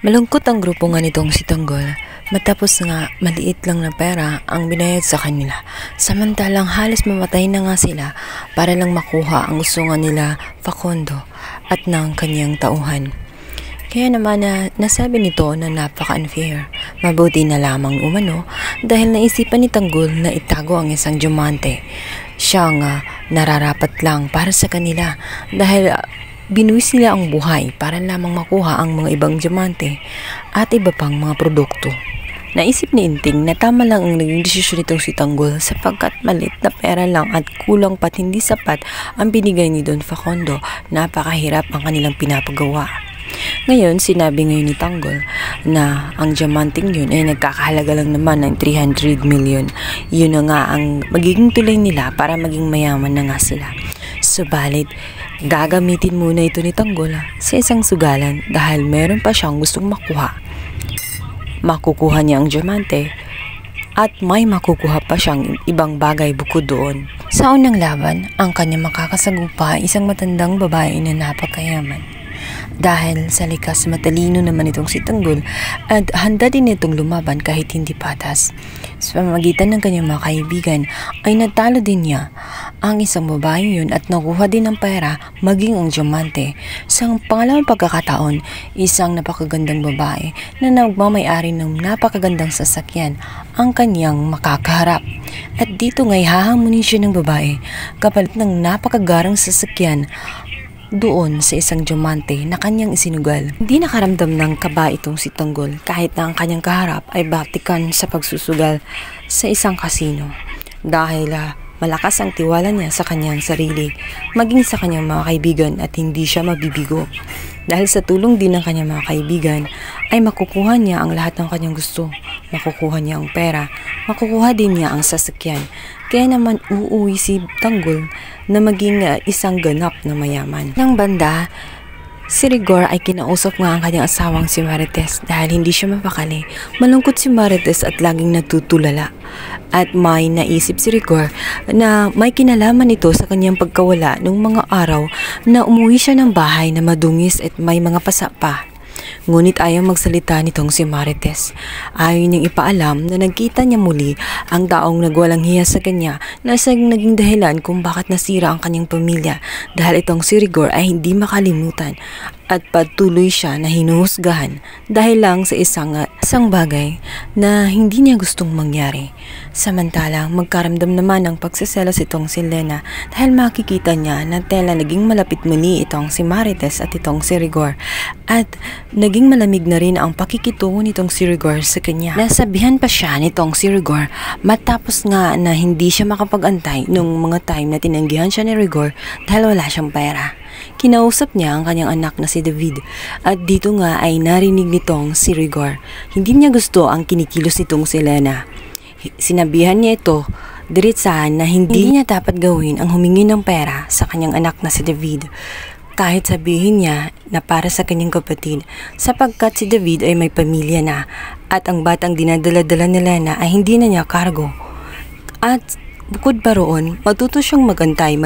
Malungkot ang grupo nga nitong si Tanggol matapos nga maliit lang na pera ang binayad sa kanila. Samantalang halos mamatay na nga sila para lang makuha ang gusto nga nila Facundo at ng kanyang tauhan. Kaya naman nasabi nito na napaka-unfair. Mabuti na lamang umano dahil naisipan ni Tanggol na itago ang isang diamante. Siya nga nararapat lang para sa kanila dahil binuwis nila ang buhay para lamang makuha ang mga ibang diamante at iba pang mga produkto. Naisip ni Inting na tama lang ang naging desisyon nitong si Tanggol sapagkat malit na pera lang at kulang pat hindi sapat ang binigay ni Don Facundo. Napakahirap ang kanilang pinapagawa. Ngayon, sinabi ngayon ni Tanggol na ang diamanting yun ay nagkakahalaga lang naman ng 300 million. Yun na nga ang magiging tulay nila para maging mayaman na nga sila. Subalit, gagamitin muna ito ni Tanggol sa isang sugalan dahil meron pa siyang gustong makuha. Makukuha niya ang diamante at may makukuha pa siyang ibang bagay bukod doon. Sa unang laban, ang kanya makakasagupa ay isang matandang babae na napakayaman. Dahil sa likas matalino naman itong si Tanggol at handa din itong lumaban kahit hindi patas. Sa pamamagitan ng kanyang mga kaibigan ay natalo din niya ang isang babae yun at nakuha din ng pera maging ang diamante. Sa pangalawang pagkakataon, isang napakagandang babae na nagmamayari ng napakagandang sasakyan ang kanyang makakaharap. At dito nga'y hahamunin siya ng babae kapalit ng napakagarang sasakyan doon sa isang diamante na kanyang isinugal. Hindi nakaramdam ng kaba itong si Tanggol kahit na ang kanyang kaharap ay batikan sa pagsusugal sa isang kasino. Dahil malakas ang tiwala niya sa kanyang sarili, maging sa kanyang mga kaibigan at hindi siya mabibigo. Dahil sa tulong din ng kanyang mga kaibigan ay makukuha niya ang lahat ng kanyang gusto. Makukuha niya ang pera, makukuha din niya ang sasakyan. Kaya naman uuwi si Tanggol na maging isang ganap na mayaman. Nang banda, si Rigor ay kinausap nga ang kanyang asawang si Marites dahil hindi siya mapakali. Malungkot si Marites at laging natutulala. At may naisip si Rigor na may kinalaman ito sa kanyang pagkawala nung mga araw na umuwi siya ng bahay na madungis at may mga pasa pa. Ngunit ayaw magsalita nitong si Marites. Ayaw niyang ipaalam na nagkita niya muli ang taong nagwalang hiya sa kanya na naging dahilan kung bakit nasira ang kanyang pamilya dahil itong si Rigor ay hindi makalimutan at patuloy siya na hinuhusgahan dahil lang sa isang bagay na hindi niya gustong mangyari. Samantalang magkaramdam naman ng pagsiselos itong si Lena dahil makikita niya na tela naging malapit muli itong si Marites at itong si Rigor at naging malamig na rin ang pakikitungo nitong si Rigor sa kanya. Nasabihan pa siya nitong si Rigor matapos nga na hindi siya makapag-antay nung mga time na tinanggihan siya ni Rigor dahil wala siyang pera. Kinausap niya ang kanyang anak na si David at dito nga ay narinig nitong si Rigor. Hindi niya gusto ang kinikilos nitong si Lena. Sinabihan niya ito diretsahan na hindi niya dapat gawin ang humingi ng pera sa kanyang anak na si David. Kahit sabihin niya na para sa kanyang kapatid sapagkat si David ay may pamilya na at ang batang dinadala-dala ni Lena ay hindi na niya kargo. At bukod pa roon, matuto siyang magantay,